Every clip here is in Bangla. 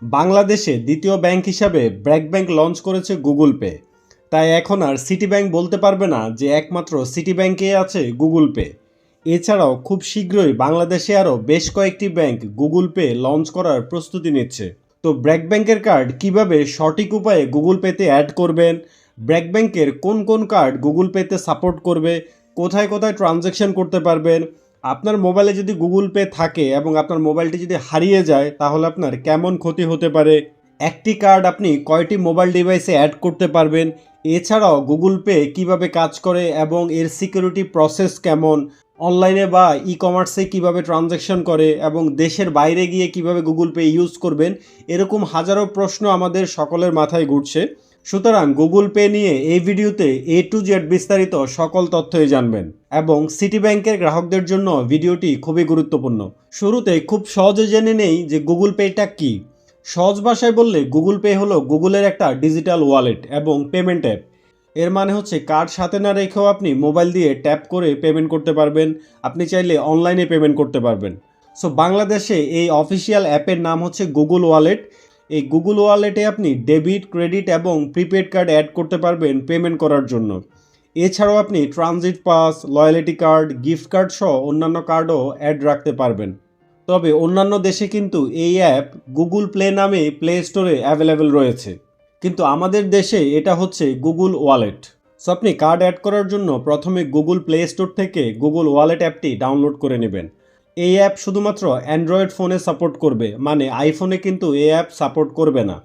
বাংলাদেশে দ্বিতীয় ব্যাংক হিসাবে ব্র্যাক ব্যাংক লঞ্চ করেছে গুগল পে। তাই এখন আর সিটি ব্যাংক বলতে পারবে না যে একমাত্র সিটি ব্যাংকেই আছে গুগল পে। এছাড়াও খুব শীঘ্রই বাংলাদেশে আরও বেশ কয়েকটি ব্যাংক গুগল পে লঞ্চ করার প্রস্তুতি নিচ্ছে। তো ব্র্যাক ব্যাংকের কার্ড কিভাবে সঠিক উপায়ে গুগল পেতে অ্যাড করবেন, ব্র্যাক ব্যাংকের কোন কোন কার্ড গুগল পেতে সাপোর্ট করবে, কোথায় কোথায় ট্রানজ্যাকশন করতে পারবেন, আপনার মোবাইলে যদি গুগল পে থাকে এবং আপনার মোবাইলটি যদি হারিয়ে যায় তাহলে আপনার কেমন ক্ষতি হতে পারে, একটি কার্ড আপনি কয়টি মোবাইল ডিভাইসে অ্যাড করতে পারবেন, এছাড়াও গুগল পে কিভাবে কাজ করে এবং এর সিকিউরিটি প্রসেস কেমন, অনলাইনে বা ই কমার্সে কীভাবে ট্রানজ্যাকশন করে এবং দেশের বাইরে গিয়ে কিভাবে গুগল পে ইউজ করবেন, এরকম হাজারো প্রশ্ন আমাদের সকলের মাথায় ঘুরছে। সুতরাং গুগল পে নিয়ে এই ভিডিওতে A to Z বিস্তারিত সকল তথ্যই জানবেন এবং সিটি ব্যাংকের গ্রাহকদের জন্য ভিডিওটি খুবই গুরুত্বপূর্ণ। শুরুতে খুব সহজে জেনে নেই যে গুগল পেটা কী। সহজ ভাষায় বললে গুগল পে হলো গুগলের একটা ডিজিটাল ওয়ালেট এবং পেমেন্ট অ্যাপ। এর মানে হচ্ছে কার্ড সাথে না রেখেও আপনি মোবাইল দিয়ে ট্যাপ করে পেমেন্ট করতে পারবেন। আপনি চাইলে অনলাইনে পেমেন্ট করতে পারবেন। সো বাংলাদেশে এই অফিসিয়াল অ্যাপের নাম হচ্ছে গুগল ওয়ালেট। এই গুগল ওয়ালেটে আপনি ডেবিট, ক্রেডিট এবং প্রিপেড কার্ড অ্যাড করতে পারবেন পেমেন্ট করার জন্য। এছাড়াও আপনি transit pass, loyalty card, gift card সহ অন্যান্য কার্ডও অ্যাড রাখতে পারবেন। তবে অন্যান্য দেশে কিন্তু এই অ্যাপ গুগল প্লে নামে প্লে স্টোরে অ্যাভেলেবেল রয়েছে, কিন্তু আমাদের দেশে এটা হচ্ছে গুগল ওয়ালেট। সো আপনি কার্ড অ্যাড করার জন্য প্রথমে গুগল প্লে স্টোর থেকে গুগল ওয়ালেট অ্যাপটি ডাউনলোড করে নেবেন। এই অ্যাপ শুধুমাত্র অ্যান্ড্রয়েড ফোনে সাপোর্ট করবে, মানে আইফোনে কিন্তু এই অ্যাপ সাপোর্ট করবে না।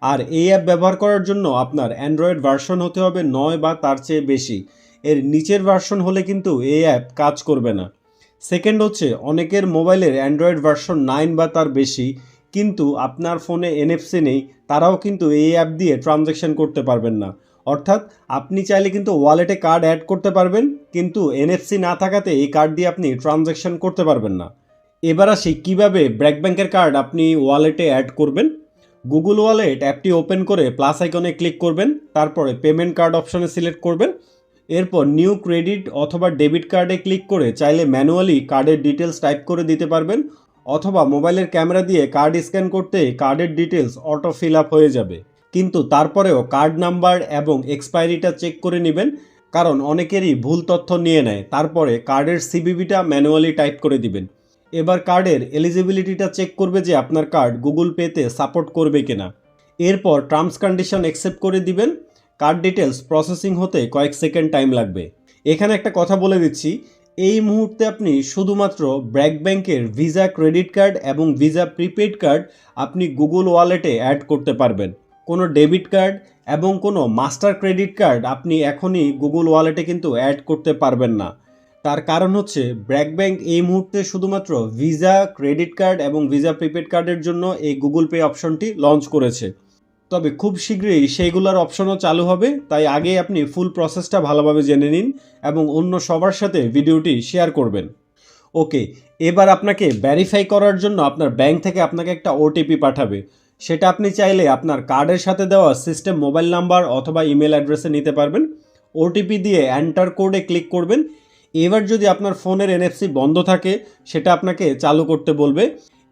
আর এই অ্যাপ ব্যবহার করার জন্য আপনার অ্যান্ড্রয়েড ভার্সন হতে হবে 9 বা তার চেয়ে বেশি। এর নিচের ভার্সন হলে কিন্তু এই অ্যাপ কাজ করবে না। সেকেন্ড হচ্ছে, অনেকের মোবাইলের অ্যান্ড্রয়েড ভার্সন 9 বা তার বেশি, কিন্তু আপনার ফোনে এনএফসি নেই, তারাও কিন্তু এই অ্যাপ দিয়ে ট্রানজ্যাকশন করতে পারবেন না। অর্থাৎ আপনি চাইলে কিন্তু ওয়ালেটে কার্ড অ্যাড করতে পারবেন, কিন্তু এনএফসি না থাকাতে এই কার্ড দিয়ে আপনি ট্রানজ্যাকশন করতে পারবেন না। এবার আসি কীভাবে ব্র্যাক ব্যাংকের কার্ড আপনি ওয়ালেটে অ্যাড করবেন। গুগল ওয়ালেট অ্যাপটি ওপেন করে প্লাস আইকনে ক্লিক করবেন, তারপরে পেমেন্ট কার্ড অপশনে সিলেক্ট করবেন। এরপর নিউ ক্রেডিট অথবা ডেবিট কার্ডে ক্লিক করে চাইলে ম্যানুয়ালি কার্ডের ডিটেলস টাইপ করে দিতে পারবেন, অথবা মোবাইলের ক্যামেরা দিয়ে কার্ড স্ক্যান করতে কার্ডের ডিটেলস অটো ফিল আপ হয়ে যাবে। কিন্তু তারপরেও কার্ড নাম্বার এবং এক্সপায়ারিটা চেক করে নেবেন, কারণ অনেকেরই ভুল তথ্য নিয়ে নেয়। তারপরে কার্ডের সিবিভিটা ম্যানুয়ালি টাইপ করে দিবেন। এবার কার্ডের এলিজিবিলিটিটা চেক করবে যে আপনার কার্ড গুগল পেতে সাপোর্ট করবে কিনা। এরপর টার্মস কন্ডিশন অ্যাকসেপ্ট করে দিবেন। কার্ড ডিটেলস প্রসেসিং হতে কয়েক সেকেন্ড টাইম লাগবে। এখানে একটা কথা বলে দিচ্ছি, এই মুহূর্তে আপনি শুধুমাত্র ব্র্যাক ব্যাংকের ভিসা ক্রেডিট কার্ড এবং ভিসা প্রিপেড কার্ড আপনি গুগল ওয়ালেটে অ্যাড করতে পারবেন। কোনো ডেবিট কার্ড এবং কোনো মাস্টার ক্রেডিট কার্ড আপনি এখনই গুগল ওয়ালেটে কিন্তু অ্যাড করতে পারবেন না। তার কারণ হচ্ছে ব্র্যাক ব্যাংক এই মুহূর্তে শুধুমাত্র ভিসা ক্রেডিট কার্ড এবং ভিসা প্রিপেড কার্ডের জন্য এই গুগল পে অপশনটি লঞ্চ করেছে। তবে খুব শীঘ্রই সেইগুলোর অপশনও চালু হবে, তাই আগে আপনি ফুল প্রসেসটা ভালোভাবে জেনে নিন এবং অন্য সবার সাথে ভিডিওটি শেয়ার করবেন। ওকে, এবার আপনাকে ভেরিফাই করার জন্য আপনার ব্যাংক থেকে আপনাকে একটা ওটিপি পাঠাবে। সেটা আপনি চাইলে আপনার কার্ডের সাথে দেওয়া সিস্টেম মোবাইল নাম্বার অথবা ইমেল অ্যাড্রেসে নিতে পারবেন। ওটিপি দিয়ে এন্টার কোডে ক্লিক করবেন। এবার যদি আপনার ফোনের এনএফসি বন্ধ থাকে সেটা আপনাকে চালু করতে বলবে।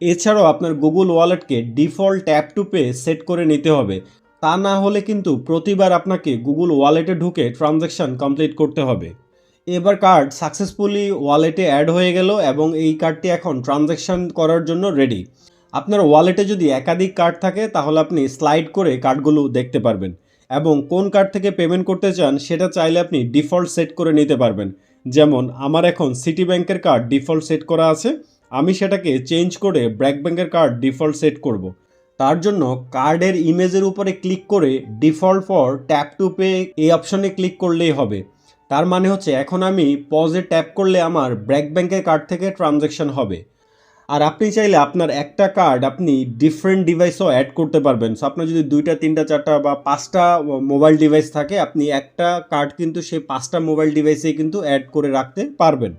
এছাড়াও আপনার গুগল ওয়ালেটকে default tap to pay set করে নিতে হবে, তা না হলে কিন্তু প্রতিবার আপনাকে গুগল ওয়ালেটে ঢুকে ট্রানজ্যাকশন কমপ্লিট করতে হবে। এবার কার্ড সাকসেসফুলি ওয়ালেটে অ্যাড হয়ে গেল এবং এই কার্ডটি এখন ট্রানজ্যাকশন করার জন্য রেডি। আপনার ওয়ালেটে যদি একাধিক কার্ড থাকে তাহলে আপনি স্লাইড করে কার্ডগুলো দেখতে পারবেন এবং কোন কার্ড থেকে পেমেন্ট করতে চান সেটা চাইলে আপনি ডিফল্ট সেট করে নিতে পারবেন। যেমন আমার এখন সিটি ব্যাংকের কার্ড ডিফল্ট সেট করা আছে, আমি সেটাকে চেঞ্জ করে ব্র্যাক ব্যাংকের কার্ড ডিফল্ট সেট করব। তার জন্য কার্ডের ইমেজের উপরে ক্লিক করে default for tap to pay এই অপশনে ক্লিক করলেই হবে। তার মানে হচ্ছে এখন আমি পজে ট্যাপ করলে আমার ব্র্যাক ব্যাংকের কার্ড থেকে ট্রানজ্যাকশন হবে। আর আপনি চাইলে আপনার একটা কার্ড আপনি ডিফারেন্ট ডিভাইসও অ্যাড করতে পারবেন। সো আপনার যদি 2টা 3টা 4টা বা 5টা মোবাইল ডিভাইস থাকে, আপনি একটা কার্ড কিন্তু সেই 5টা মোবাইল ডিভাইসেই কিন্তু অ্যাড করে রাখতে পারবেন।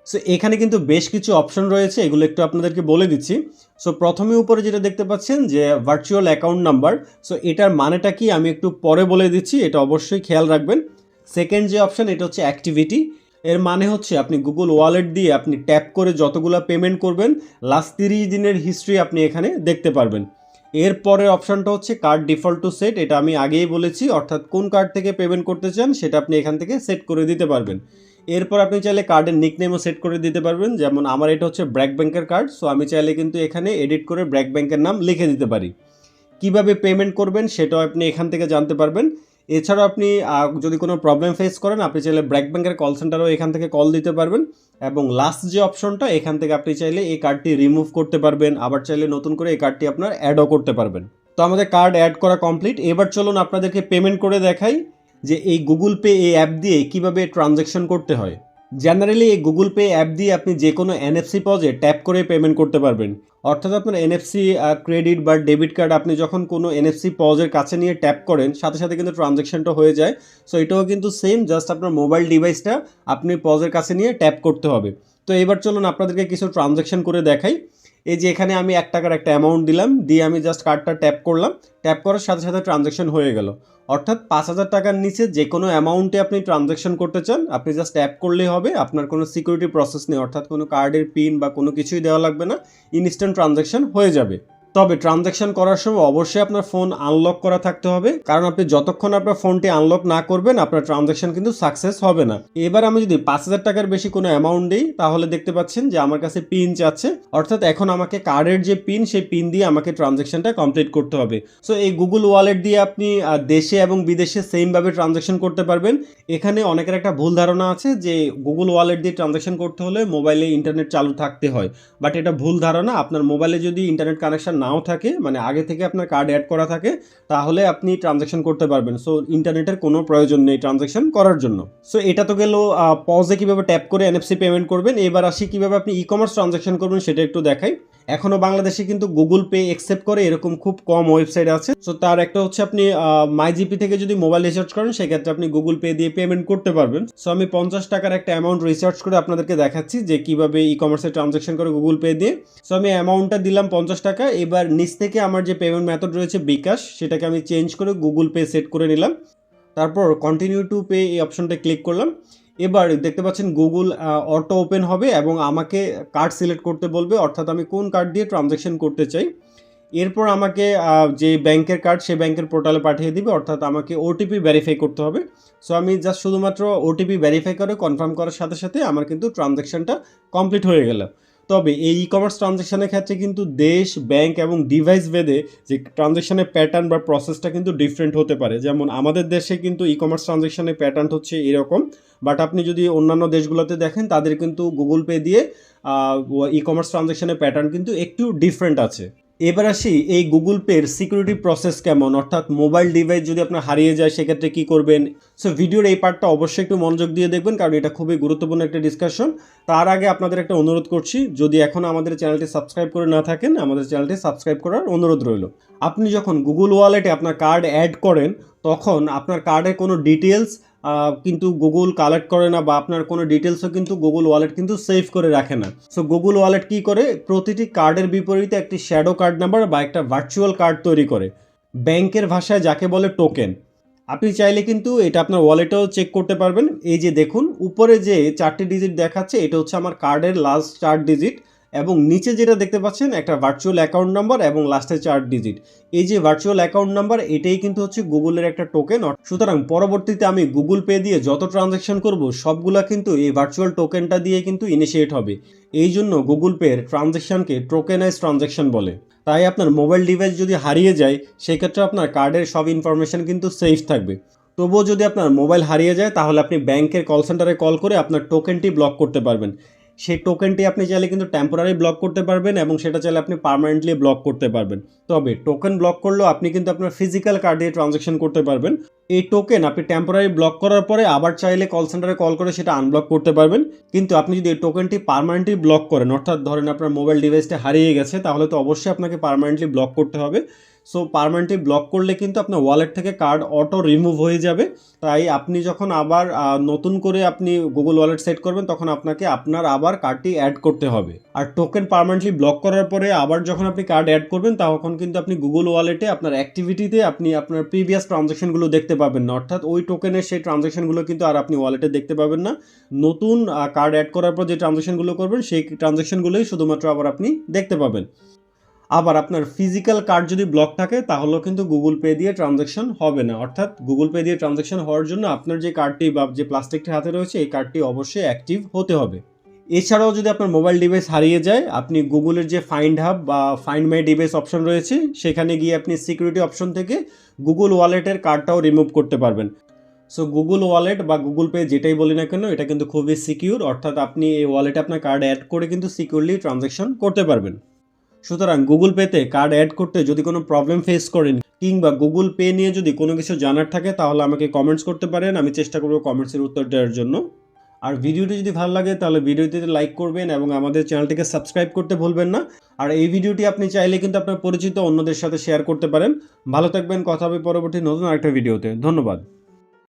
সো এখানে কিন্তু বেশ কিছু অপশন রয়েছে, এগুলো একটু আপনাদেরকে বলে দিচ্ছি। সো প্রথমে উপরে যেটা দেখতে পাচ্ছেন যে ভার্চুয়াল অ্যাকাউন্ট নাম্বার, সো এটার মানেটা কি আমি একটু পরে বলে দিচ্ছি, এটা অবশ্যই খেয়াল রাখবেন। সেকেন্ড যে অপশন এটা হচ্ছে অ্যাক্টিভিটি। এর মানে হচ্ছে আপনি গুগল ওয়ালেট দিয়ে আপনি ট্যাপ করে যতগুলো পেমেন্ট করবেন লাস্ট 30 দিনের হিস্ট্রি আপনি এখানে দেখতে পারবেন। এর পরের অপশনটা হচ্ছে কার্ড ডিফল্ট টু সেট, এটা আমি আগেই বলেছি, অর্থাৎ কোন কার্ড থেকে পেমেন্ট করতে চান সেটা আপনি এখান থেকে সেট করে দিতে পারবেন। এরপর আপনি চাইলে কার্ডের নিকনেমও সেট করে দিতে পারবেন, যেমন আমার এটা হচ্ছে ব্র্যাক ব্যাংকের কার্ড, সো আমি চাইলে কিন্তু এখানে এডিট করে ব্র্যাক ব্যাংকের নাম লিখে দিতে পারি। কিভাবে পেমেন্ট করবেন সেটাও আপনি এখান থেকে জানতে পারবেন। এছাড়াও আপনি যদি কোনো প্রবলেম ফেস করেন আপনি চাইলে ব্র্যাক ব্যাংকের কল সেন্টারও এখান থেকে কল দিতে পারবেন। এবং লাস্ট যে অপশনটা, এখান থেকে আপনি চাইলে এই কার্ডটি রিমুভ করতে পারবেন, আবার চাইলে নতুন করে এই কার্ডটি আপনার অ্যাডও করতে পারবেন। তো আমাদের কার্ড অ্যাড করা কমপ্লিট। এবার চলুন আপনাদেরকে পেমেন্ট করে দেখাই যে এই গুগল পে এই অ্যাপ দিয়ে কিভাবে ট্রানজ্যাকশন করতে হয়। জেনারেলি এই গুগল পে অ্যাপ দিয়ে আপনি যে কোনো এনএফসি পজে ট্যাপ করে পেমেন্ট করতে পারবেন। অর্থাৎ আপনার এনএফসি ক্রেডিট বা ডেবিট কার্ড আপনি যখন কোনো এনএফসি পজের কাছে নিয়ে ট্যাপ করেন সাথে সাথে কিন্তু ট্রানজ্যাকশনটা হয়ে যায়। সো এটাও কিন্তু সেম, জাস্ট আপনার মোবাইল ডিভাইসটা আপনি পজের কাছে নিয়ে ট্যাপ করতে হবে। তো এবার চলুন আপনাদেরকে কিছু ট্রানজ্যাকশন করে দেখাই। এই যে এখানে আমি 1 টাকার একটা অ্যামাউন্ট দিলাম, দিয়ে আমি জাস্ট কার্ডটা ট্যাপ করলাম, ট্যাপ করার সাথে সাথে ট্রানজ্যাকশন হয়ে গেল। অর্থাৎ 5,000 টাকার নিচে যে কোনো অ্যামাউন্টে আপনি ট্রানজ্যাকশন করতে চান আপনি জাস্ট ট্যাপ করলেই হবে, আপনার কোনো সিকিউরিটি প্রসেস নেই, অর্থাৎ কোনো কার্ডের পিন বা কোনো কিছুই দেওয়া লাগবে না, ইনস্ট্যান্ট ট্রানজ্যাকশন হয়ে যাবে। তবে ট্রানজ্যাকশন করার সময় অবশ্যই আপনার ফোন আনলক করা থাকতে হবে, কারণ আপনি যতক্ষণ আপনার ফোনটি আনলক না করবেন আপনার ট্রানজ্যাকশন কিন্তু সাকসেস হবে না। এবার আমি যদি 5,000 টাকার বেশি কোনো অ্যামাউন্ট দিই তাহলে দেখতে পাচ্ছেন যে আমার কাছে পিন চাচ্ছে, অর্থাৎ এখন আমাকে কার্ডের যে পিন সেই পিন দিয়ে আমাকে ট্রানজ্যাকশনটা কমপ্লিট করতে হবে। সো এই গুগল ওয়ালেট দিয়ে আপনি দেশে এবং বিদেশে সেমভাবে ট্রানজ্যাকশন করতে পারবেন। এখানে অনেকের একটা ভুল ধারণা আছে যে গুগল ওয়ালেট দিয়ে ট্রানজ্যাকশন করতে হলে মোবাইলে ইন্টারনেট চালু থাকতে হয়, বাট এটা ভুল ধারণা। আপনার মোবাইলে যদি ইন্টারনেট কানেকশন নাও থাকে, মানে আগে থেকে আপনার কার্ড অ্যাড করা থাকে, তাহলে আপনি ট্রানজ্যাকশন করতে পারবেন। সো ইন্টারনেটের কোনো প্রয়োজন নেই ট্রানজ্যাকশন করার জন্য। সো এটা তো গেল পজে কীভাবে ট্যাপ করে এনএফসি পেমেন্ট করবেন। এবার আসি কীভাবে আপনি ই কমার্স ট্রানজ্যাকশন করবেন সেটা একটু দেখাই। এখনও বাংলাদেশে কিন্তু গুগল পে অ্যাকসেপ্ট করে এরকম খুব কম ওয়েবসাইট আছে। সো তার একটা হচ্ছে আপনি মাইজিপি থেকে যদি মোবাইল রিচার্জ করেন সেক্ষেত্রে আপনি গুগল পে দিয়ে পেমেন্ট করতে পারবেন। সো আমি 50 টাকার একটা অ্যামাউন্ট রিসার্চ করে আপনাদেরকে দেখাচ্ছি যে কীভাবে ই কমার্সে ট্রানজ্যাকশন করে গুগল পে দিয়ে। সো আমি অ্যামাউন্টটা দিলাম 50 টাকা। এবার নিচ থেকে আমার যে পেমেন্ট মেথড রয়েছে বিকাশ, সেটাকে আমি চেঞ্জ করে গুগল পে সেট করে নিলাম। তারপর কন্টিনিউ টু পে এই অপশনটা ক্লিক করলাম। এবার দেখতে পাচ্ছেন গুগল অটো ওপেন হবে এবং আমাকে কার্ড সিলেক্ট করতে বলবে, অর্থাৎ আমি কোন কার্ড দিয়ে ট্রানজ্যাকশন করতে চাই। এরপর আমাকে যে ব্যাংকের কার্ড সে ব্যাংকের পোর্টালে পাঠিয়ে দিবে, অর্থাৎ আমাকে ওটিপি ভেরিফাই করতে হবে। সো আমি জাস্ট শুধুমাত্র ওটিপি ভেরিফাই করে কনফার্ম করার সাথে সাথে আমার কিন্তু ট্রানজ্যাকশনটা কমপ্লিট হয়ে গেল। তবে এই ই কমার্স ট্রানজ্যাকশনের ক্ষেত্রে কিন্তু দেশ, ব্যাংক এবং ডিভাইস ভেদে যে ট্রানজ্যাকশনের প্যাটার্ন বা প্রসেসটা কিন্তু ডিফারেন্ট হতে পারে। যেমন আমাদের দেশে কিন্তু ই কমার্স ট্রানজ্যাকশনের প্যাটার্ন হচ্ছে এরকম, বাট আপনি যদি অন্যান্য দেশগুলোতে দেখেন তাদের কিন্তু গুগল পে দিয়ে ই কমার্স ট্রানজ্যাকশনের প্যাটার্ন কিন্তু একটু ডিফারেন্ট আছে। এবার আসি এই গুগল পের সিকিউরিটি প্রসেস কেমন, অর্থাৎ মোবাইল ডিভাইস যদি আপনার হারিয়ে যায় সেক্ষেত্রে কী করবেন। সো ভিডিওর এই পার্টটা অবশ্যই একটু মনোযোগ দিয়ে দেখবেন, কারণ এটা খুবই গুরুত্বপূর্ণ একটা ডিসকাশন। তার আগে আপনাদের একটা অনুরোধ করছি, যদি এখন আমাদের চ্যানেলটি সাবস্ক্রাইব করে না থাকেন আমাদের চ্যানেলটি সাবস্ক্রাইব করার অনুরোধ রইল। আপনি যখন গুগল ওয়ালেটে আপনার কার্ড অ্যাড করেন তখন আপনার কার্ডের কোনো ডিটেলস কিন্তু গুগল কালেক্ট করে না, বা আপনার কোনো ডিটেলসও কিন্তু গুগল ওয়ালেট কিন্তু সেভ করে রাখে না। সো গুগল ওয়ালেট কী করে, প্রতিটি কার্ডের বিপরীতে একটি শ্যাডো কার্ড নাম্বার বা একটা ভার্চুয়াল কার্ড তৈরি করে, ব্যাংকের ভাষায় যাকে বলে টোকেন। আপনি চাইলে কিন্তু এটা আপনার ওয়ালেটেও চেক করতে পারবেন। এই যে দেখুন উপরে যে 4টি ডিজিট দেখাচ্ছে এটা হচ্ছে আমার কার্ডের লাস্ট 4 ডিজিট, এবং নিচে যেটা দেখতে পাচ্ছেন একটা ভার্চুয়াল অ্যাকাউন্ট নাম্বার এবং লাস্টে 4 ডিজিট। এই যে ভার্চুয়াল অ্যাকাউন্ট নাম্বার এটাই কিন্তু হচ্ছে গুগলের একটা টোকেন। সুতরাং পরবর্তীতে আমি গুগল পে দিয়ে যত ট্রানজ্যাকশন করব সবগুলা কিন্তু এই ভার্চুয়াল টোকেনটা দিয়ে কিন্তু ইনিশিয়েট হবে। এই জন্য গুগল পের ট্রানজ্যাকশনকে টোকেনাইজ ট্রানজ্যাকশন বলে। তাই আপনার মোবাইল ডিভাইস যদি হারিয়ে যায় সেক্ষেত্রে আপনার কার্ডের সব ইনফরমেশন কিন্তু সেফ থাকবে। তবুও যদি আপনার মোবাইল হারিয়ে যায় তাহলে আপনি ব্যাংকের কল সেন্টারে কল করে আপনার টোকেনটি ব্লক করতে পারবেন। সেই টোকেনটি আপনি চাইলে কিন্তু টেম্পোরারি ব্লক করতে পারবেন এবং সেটা চাইলে আপনি পার্মানেন্টলি ব্লক করতে পারবেন। তবে টোকেন ব্লক করলেও আপনি কিন্তু আপনার ফিজিক্যাল কার্ড দিয়ে ট্রানজ্যাকশন করতে পারবেন। এই টোকেন আপনি টেম্পোরারি ব্লক করার পরে আবার চাইলে কল সেন্টারে কল করে সেটা আনব্লক করতে পারবেন। কিন্তু আপনি যদি এই টোকেনটি পার্মানেন্টলি ব্লক করেন, অর্থাৎ ধরেন আপনার মোবাইল ডিভাইসটা হারিয়ে গেছে, তাহলে তো অবশ্যই আপনাকে পার্মানেন্টলি ব্লক করতে হবে। সো পার্মানেন্টলি ব্লক করলে কিন্তু আপনার ওয়ালেট থেকে কার্ড অটো রিমুভ হয়ে যাবে। তাই আপনি যখন আবার নতুন করে আপনি গুগল ওয়ালেট সেট করবেন তখন আপনাকে আপনার আবার কার্ডটি অ্যাড করতে হবে। আর টোকেন পার্মানেন্টলি ব্লক করার পরে আবার যখন আপনি কার্ড অ্যাড করবেন তখন কিন্তু আপনি গুগল ওয়ালেটে আপনার অ্যাক্টিভিটিতে আপনি আপনার প্রিভিয়াস ট্রানজ্যাকশনগুলো দেখতে পাবেন না, অর্থাৎ ওই টোকেনের সেই ট্রানজ্যাকশনগুলো কিন্তু আর আপনি ওয়ালেটে দেখতে পাবেন না। নতুন কার্ড অ্যাড করার পর যে ট্রানজ্যাকশনগুলো করবেন সেই ট্রানজ্যাকশনগুলোই শুধুমাত্র আবার আপনি দেখতে পাবেন। আবার আপনার ফিজিক্যাল কার্ড যদি ব্লক থাকে তাহলেও কিন্তু গুগল পে দিয়ে ট্রানজ্যাকশন হবে না। অর্থাৎ গুগল পে দিয়ে ট্রানজ্যাকশন হওয়ার জন্য আপনার যে কার্ডটি বা যে প্লাস্টিকটি হাতে রয়েছে এই কার্ডটি অবশ্যই অ্যাক্টিভ হতে হবে। এছাড়াও যদি আপনার মোবাইল ডিভাইস হারিয়ে যায়, আপনি গুগলের যে ফাইন্ড হাব বা ফাইন্ড মাই ডিভাইস অপশন রয়েছে সেখানে গিয়ে আপনি সিকিউরিটি অপশন থেকে গুগল ওয়ালেটের কার্ডটাও রিমুভ করতে পারবেন। সো গুগল ওয়ালেট বা গুগল পে যেটাই বলি না কেন এটা কিন্তু খুবই সিকিউর, অর্থাৎ আপনি এই ওয়ালেটে আপনার কার্ড অ্যাড করে কিন্তু সিকিউরলি ট্রানজ্যাকশন করতে পারবেন। সুতরাং গুগল পেতে কার্ড অ্যাড করতে যদি কোনো প্রবলেম ফেস করেন কিংবা গুগল পে নিয়ে যদি কোনো কিছু জানার থাকে তাহলে আমাকে কমেন্টস করতে পারেন, আমি চেষ্টা করবো কমেন্টসের উত্তর দেওয়ার জন্য। আর ভিডিওটি যদি ভালো লাগে তাহলে ভিডিওটিতে লাইক করবেন এবং আমাদের চ্যানেলটিকে সাবস্ক্রাইব করতে ভুলবেন না। আর এই ভিডিওটি আপনি চাইলে কিন্তু আপনার পরিচিত অন্যদের সাথে শেয়ার করতে পারেন। ভালো থাকবেন, কথা হবে পরবর্তী নতুন আরেকটা ভিডিওতে। ধন্যবাদ।